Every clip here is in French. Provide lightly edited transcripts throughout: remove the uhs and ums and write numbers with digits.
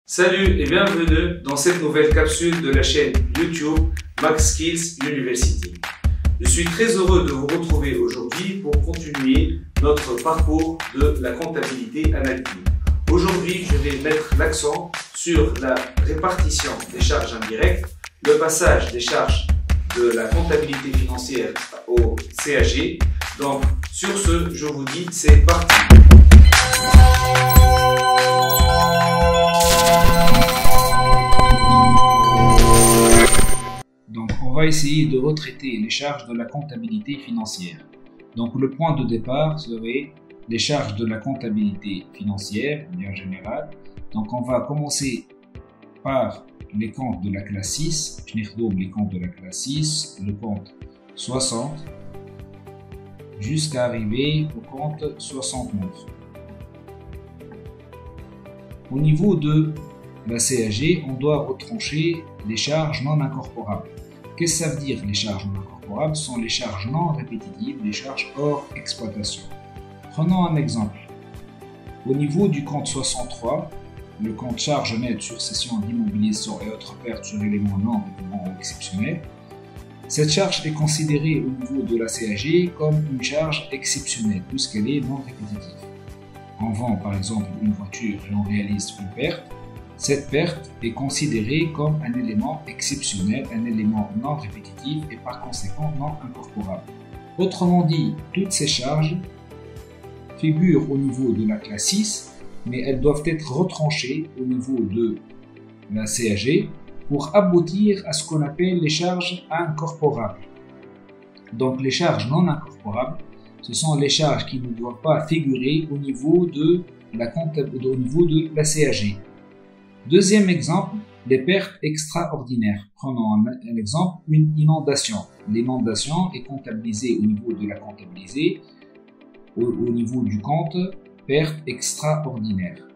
Salut et bienvenue dans cette nouvelle capsule de la chaîne YouTube Max Skills University. Je suis très heureux de vous retrouver aujourd'hui pour continuer notre parcours de la comptabilité analytique. Aujourd'hui, je vais mettre l'accent sur la répartition des charges indirectes, le passage des charges de la comptabilité financière au CAG. Donc, sur ce, je vous dis, c'est parti. Donc, on va essayer de retraiter les charges de la comptabilité financière. Donc, le point de départ serait les charges de la comptabilité financière, bien général. Donc, on va commencer par les comptes de la classe 6. Je les comptes de la classe 6, le compte 60, jusqu'à arriver au compte 69. Au niveau de la CAG, on doit retrancher les charges non incorporables. Qu'est-ce que ça veut dire les charges non incorporables? Ce sont les charges non répétitives, les charges hors exploitation. Prenons un exemple. Au niveau du compte 63, le compte charge nette sur cession d'immobilier et autres pertes sur éléments non récurrents ou exceptionnels, cette charge est considérée au niveau de la CAG comme une charge exceptionnelle puisqu'elle est non répétitive. On vend par exemple une voiture et on réalise une perte. Cette perte est considérée comme un élément exceptionnel, un élément non répétitif et par conséquent non incorporable. Autrement dit, toutes ces charges figurent au niveau de la classe 6, mais elles doivent être retranchées au niveau de la CAG pour aboutir à ce qu'on appelle les charges incorporables. Donc les charges non incorporables, ce sont les charges qui ne doivent pas figurer au niveau de la CAG. Deuxième exemple, les pertes extraordinaires. Prenons un exemple, une inondation. L'inondation est comptabilisée au niveau de la comptabilisée, au niveau du compte perte extraordinaire.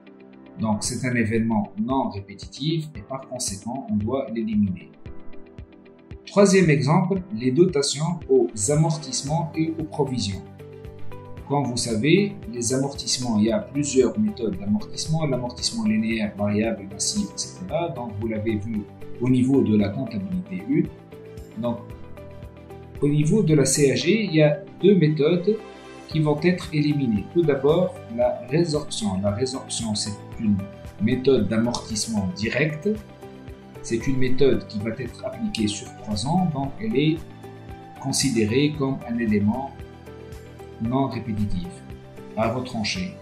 Donc c'est un événement non répétitif et par conséquent on doit l'éliminer. Troisième exemple, les dotations aux amortissements et aux provisions. Comme vous savez, les amortissements, il y a plusieurs méthodes d'amortissement, l'amortissement linéaire, variable, massif, etc. Donc vous l'avez vu au niveau de la comptabilité 1. Donc au niveau de la CAG, il y a deux méthodes qui vont être éliminées. Tout d'abord, la résorption. La résorption, c'est une méthode d'amortissement direct. C'est une méthode qui va être appliquée sur 3 ans, donc elle est considérée comme un élément non répétitif à retrancher.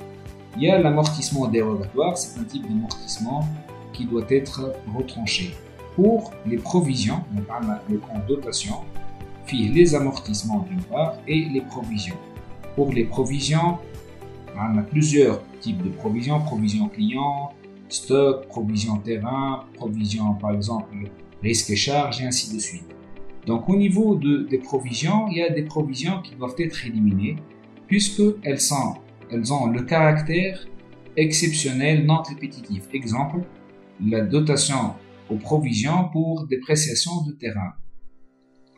Il y a l'amortissement dérogatoire, c'est un type d'amortissement qui doit être retranché. Pour les provisions, le compte dotation, les amortissements d'une part et les provisions. Pour les provisions, on a plusieurs types de provisions, provision client, stock, provision terrain, provision par exemple risque et charge et ainsi de suite. Donc au niveau des provisions, il y a des provisions qui doivent être éliminées puisqu'elles ont le caractère exceptionnel non répétitif. Exemple, la dotation aux provisions pour dépréciation de terrain.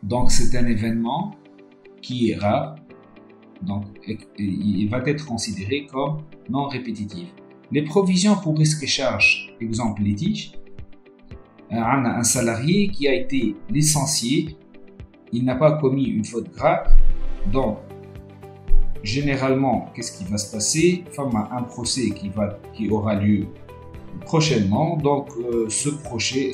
Donc c'est un événement qui est rare, donc il va être considéré comme non répétitif. Les provisions pour risque et charge, exemple litige. On a un salarié qui a été licencié, il n'a pas commis une faute grave, donc généralement qu'est-ce qui va se passer? Il y a un procès qui aura lieu prochainement, donc ce procès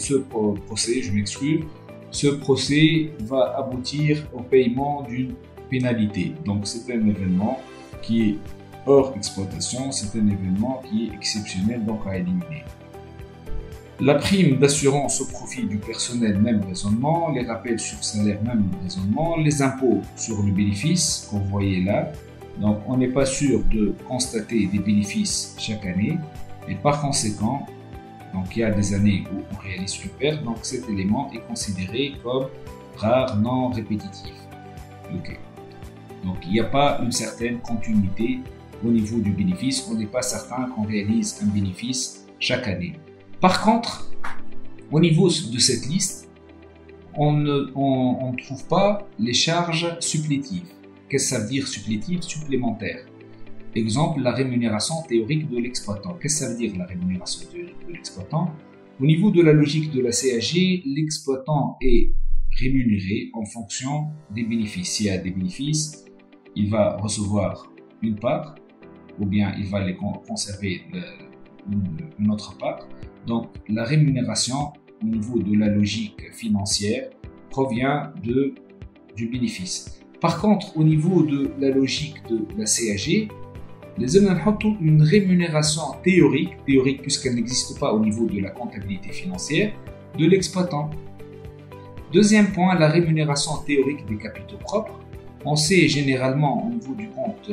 va aboutir au paiement d'une pénalité. Donc c'est un événement qui est hors exploitation, c'est un événement qui est exceptionnel, donc à éliminer. La prime d'assurance au profit du personnel, même raisonnement, les rappels sur salaire, même raisonnement, les impôts sur le bénéfice, que vous voyez là. Donc on n'est pas sûr de constater des bénéfices chaque année, et par conséquent, donc il y a des années où on réalise une perte, donc cet élément est considéré comme rare, non répétitif. Okay. Donc il n'y a pas une certaine continuité au niveau du bénéfice, on n'est pas certain qu'on réalise un bénéfice chaque année. Par contre, au niveau de cette liste, on ne trouve pas les charges supplétives. Qu'est-ce que ça veut dire supplétive? Supplémentaire. Exemple, la rémunération théorique de l'exploitant. Qu'est-ce que ça veut dire la rémunération théorique de l'exploitant? Au niveau de la logique de la CAG, l'exploitant est rémunéré en fonction des bénéfices. S'il y a des bénéfices, il va recevoir une part, ou bien il va les conserver une autre part. Donc la rémunération au niveau de la logique financière provient du bénéfice. Par contre, au niveau de la logique de la CAG, les hommes ont une rémunération théorique puisqu'elle n'existe pas au niveau de la comptabilité financière de l'exploitant. Deuxième point, la rémunération théorique des capitaux propres. On sait généralement au niveau du compte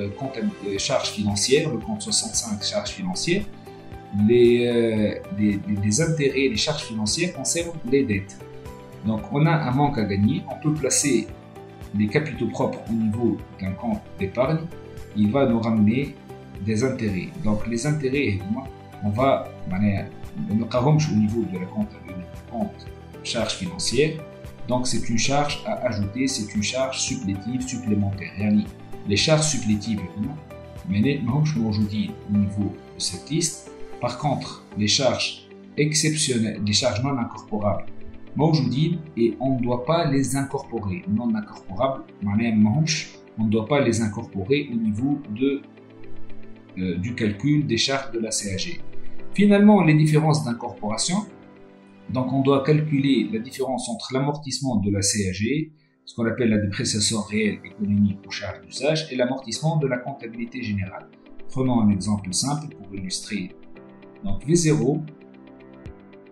charges financières, le compte 65 charges financières, les intérêts, les charges financières concernent les dettes. Donc on a un manque à gagner, on peut placer les capitaux propres au niveau d'un compte d'épargne, il va nous ramener des intérêts. Donc les intérêts, on va au niveau de la compte charge financière. Donc c'est une charge à ajouter, c'est une charge supplémentaire. Les charges supplétives, mais non au niveau de cette liste. Par contre, les charges exceptionnelles, les charges non incorporables, et on ne doit pas les incorporer. Non incorporables, on ne doit pas les incorporer au niveau du calcul des charges de la CAG. Finalement, les différences d'incorporation. Donc, on doit calculer la différence entre l'amortissement de la CAG, ce qu'on appelle la dépréciation réelle économique ou charge d'usage, et l'amortissement de la comptabilité générale. Prenons un exemple simple pour illustrer. Donc, V0,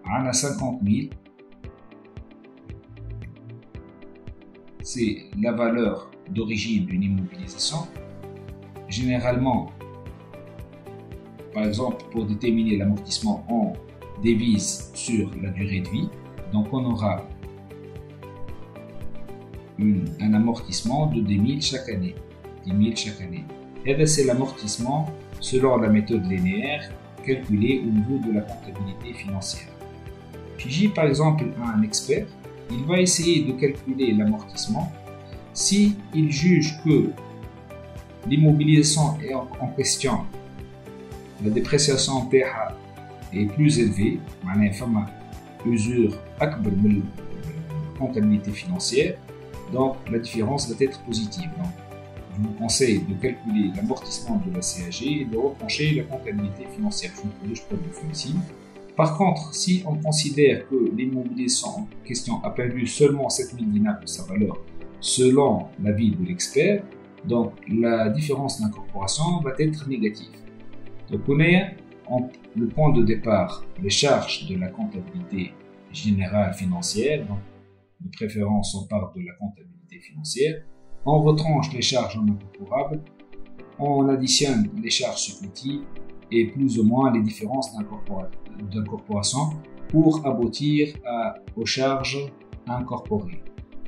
on a 50 000. C'est la valeur d'origine d'une immobilisation. Généralement, par exemple, pour déterminer l'amortissement, on divise sur la durée de vie. Donc, on aura un amortissement de 10 000 chaque année. 10 000 chaque année. Et c'est l'amortissement selon la méthode linéaire calculée au niveau de la comptabilité financière. Puis j'ai par exemple un expert, il va essayer de calculer l'amortissement. Si il juge que l'immobilisation est en question, la dépréciation PH est plus élevée, معناها usure أكبر من comptabilité financière, donc la différence va être positive. Donc, je vous conseille de calculer l'amortissement de la CAG et de repencher la comptabilité financière. Je peux vous faire ici. Par contre, si on considère que l'immobilisation en question a perdu seulement 7 000 dinars de sa valeur selon l'avis de l'expert, donc la différence d'incorporation va être négative. Donc on est le point de départ, les charges de la comptabilité générale financière, donc de préférence on part de la comptabilité financière, on retranche les charges non incorporables, on additionne les charges supplétives et plus ou moins les différences d'incorporation pour aboutir aux charges incorporées.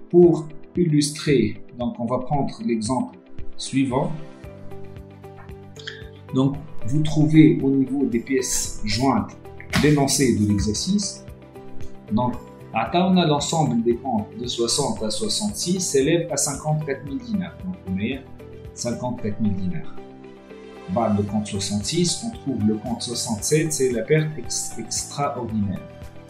Pour illustrer, donc on va prendre l'exemple suivant. Donc vous trouvez au niveau des pièces jointes l'énoncé de l'exercice. Donc on a l'ensemble des comptes de 60 à 66 s'élève à 54 000 dinars. Donc on est 54 000 dinars. Bas le compte 66, on trouve le compte 67, c'est la perte extraordinaire.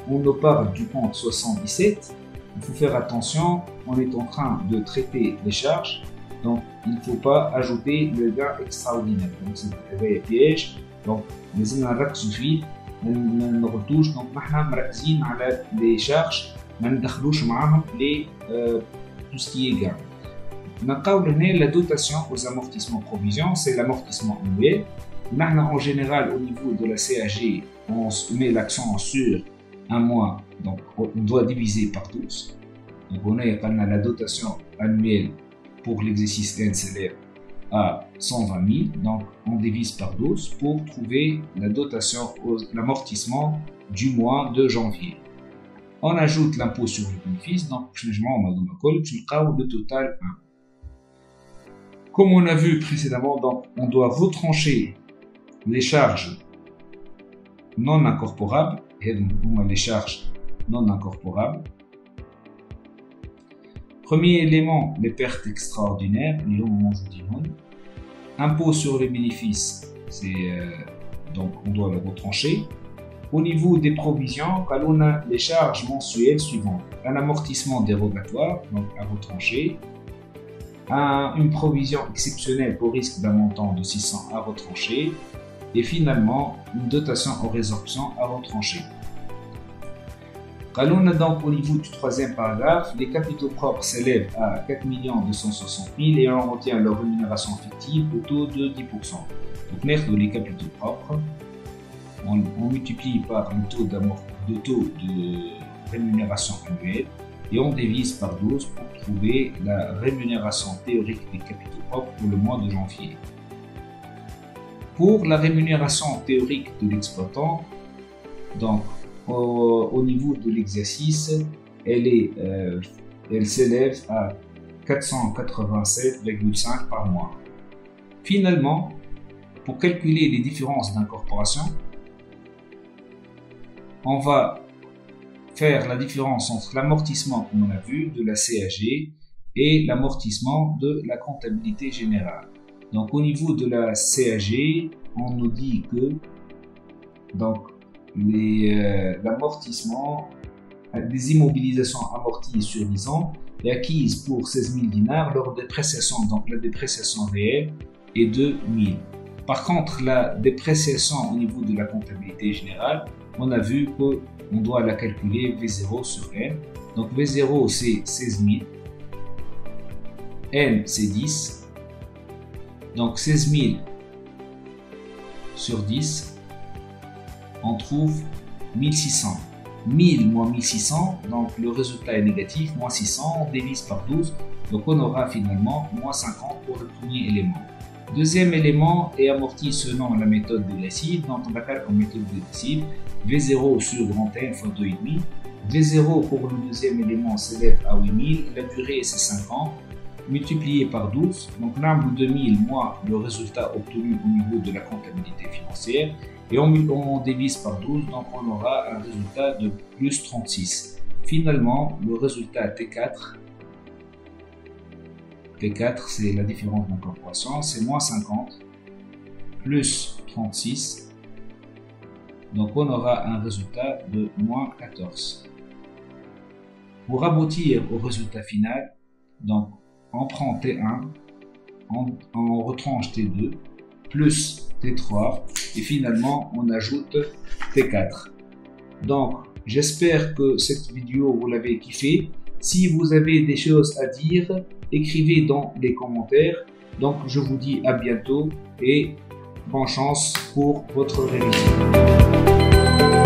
On nous parle du compte 77, il faut faire attention, on est en train de traiter les charges, donc il ne faut pas ajouter le gain extraordinaire. Donc c'est un piège, donc les énarques suffit, on retouche, donc maintenant مركزين على les charges, ما ندخلوش معاهم les tout ce qui est gain. La dotation aux amortissements provisions, c'est l'amortissement annuel. En général, au niveau de la CAG, on met l'accent sur un mois, donc on doit diviser par 12. Donc on a la dotation annuelle pour l'exercice N s'élève à 120 000, donc on divise par 12 pour trouver la dotation, l'amortissement du mois de janvier. On ajoute l'impôt sur le bénéfice, donc le total 1. Comme on a vu précédemment, donc, on doit retrancher les charges non incorporables, et donc les charges non incorporables. Premier élément, les pertes extraordinaires, Impôt sur les bénéfices, donc on doit le retrancher. Au niveau des provisions, on a les charges mensuelles suivantes. Un amortissement dérogatoire, donc à retrancher. Une provision exceptionnelle pour risque d'un montant de 600 à retrancher. Et finalement, une dotation aux résorptions à retrancher. On a donc au niveau du troisième paragraphe, les capitaux propres s'élèvent à 4 260 000 et on retient leur rémunération fictive au taux de 10%. Donc, l'air de les capitaux propres, on multiplie par le taux de rémunération annuelle et on divise par 12 pour trouver la rémunération théorique des capitaux propres pour le mois de janvier. Pour la rémunération théorique de l'exploitant, donc au niveau de l'exercice, elle s'élève à 487,5 par mois. Finalement, pour calculer les différences d'incorporation, on va faire la différence entre l'amortissement, comme on a vu, de la CAG et l'amortissement de la comptabilité générale. Donc, au niveau de la CAG, on nous dit que l'amortissement des immobilisations amorties sur 10 ans est acquise pour 16 000 dinars. Leur dépréciation, donc la dépréciation réelle, est de 1000. Par contre, la dépréciation au niveau de la comptabilité générale, on a vu qu'on doit la calculer V0 sur N. Donc V0 c'est 16 000, N c'est 10. Donc 16 000 sur 10, on trouve 1600. 1000 moins 1600, donc le résultat est négatif, moins 600, on divise par 12, donc on aura finalement moins 50 pour le premier élément. Deuxième élément est amorti selon la méthode dégressive, donc on va faire comme méthode dégressive, V0 sur grand N fois 2,5. V0 pour le deuxième élément s'élève à 8000, la durée c'est 5 ans, multiplié par 12, donc nombre de 2000 moins le résultat obtenu au niveau de la comptabilité financière, et on divise par 12, donc on aura un résultat de plus 36. Finalement, le résultat T4 c'est la différence d'incorporation, c'est moins 50 plus 36, donc on aura un résultat de moins 14. Pour aboutir au résultat final, donc on prend T1, on retranche T2, plus T3, et finalement on ajoute T4. Donc j'espère que cette vidéo vous l'avez kiffé. Si vous avez des choses à dire, écrivez dans les commentaires. Donc je vous dis à bientôt et bonne chance pour votre révision.